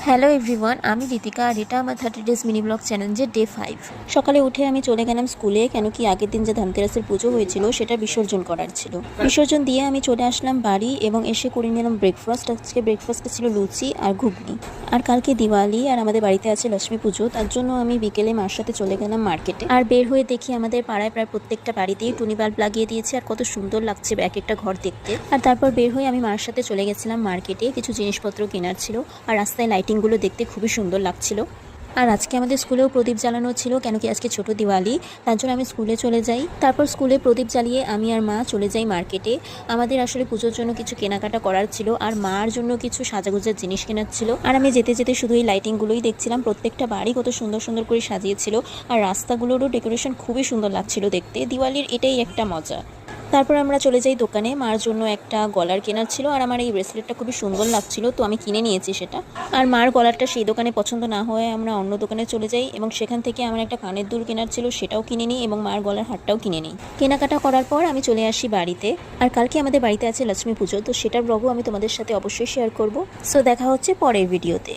Hello everyone, আমি রিতিকা আর এটা আমার 30 ডেজ মিনি ব্লগ চ্যালেঞ্জের ডে 5। সকালে উঠে আমি চলে গেলাম স্কুলে, কেন কি আগের দিন যে ধনতেরাসের পুজো হয়েছিল সেটা বিসর্জন করার ছিল। বিসর্জন দিয়ে আমি চলে আসলাম বাড়ি এবং এসে করে নিলাম ব্রেকফাস্ট। আজকে ব্রেকফাস্টে ছিল লুচি আর ঘুগনি। আর কালকে দিওয়ালি আর আমাদের বাড়িতে আছে লক্ষ্মী পুজো, তার জন্য আমি বিকেলে মার সাথে চলে গেলাম মার্কেটে। আর বের হয়ে দেখি আমাদের পাড়ায় প্রায় প্রত্যেকটা বাড়িতেই টুনি বাল্ব লাগিয়ে দিয়েছে আর কত সুন্দর লাগছে এক একটা ঘর দেখতে। আর তারপর বের হয়ে আমি মার সাথে চলে গেছিলাম মার্কেটে, কিছু জিনিসপত্র কেনার ছিল। আর রাস্তায় লাইটিংগুলো দেখতে খুবই সুন্দর লাগছিল। আর আজকে আমাদের স্কুলেও প্রদীপ জ্বালানো ছিল, কেন কি আজকে ছোট দিওয়ালি, তার জন্য আমি স্কুলে চলে যাই। তারপর স্কুলে প্রদীপ জ্বালিয়ে আমি আর মা চলে যাই মার্কেটে। আমাদের আসলে পুজোর জন্য কিছু কেনাকাটা করার ছিল আর মার জন্য কিছু সাজাগোজার জিনিস কেনার ছিল। আর আমি যেতে যেতে শুধু এই লাইটিংগুলোই দেখছিলাম, প্রত্যেকটা বাড়ি কত সুন্দর সুন্দর করে সাজিয়েছিল আর রাস্তাগুলোরও ডেকোরেশন খুবই সুন্দর লাগছিল দেখতে। দিওয়ালির এটাই একটা মজা। তারপর আমরা চলে যাই দোকানে, মার জন্য একটা গলার কেনার ছিল আর আমার এই ব্রেসলেটটা খুবই সুন্দর লাগছিল, তো আমি কিনে নিয়েছি সেটা। আর মার গলারটা সেই দোকানে পছন্দ না হয়ে আমরা অন্য দোকানে চলে যাই এবং সেখান থেকে আমার একটা কানের দুল কেনার ছিল, সেটাও কিনে নিই এবং মার গলার হারটাও কিনে নিই। কেনাকাটা করার পর আমি চলে আসি বাড়িতে। আর কালকে আমাদের বাড়িতে আছে লক্ষ্মী পুজো, তো সেটার ব্লগও আমি তোমাদের সাথে অবশ্যই শেয়ার করব। সো দেখা হচ্ছে পরের ভিডিওতে।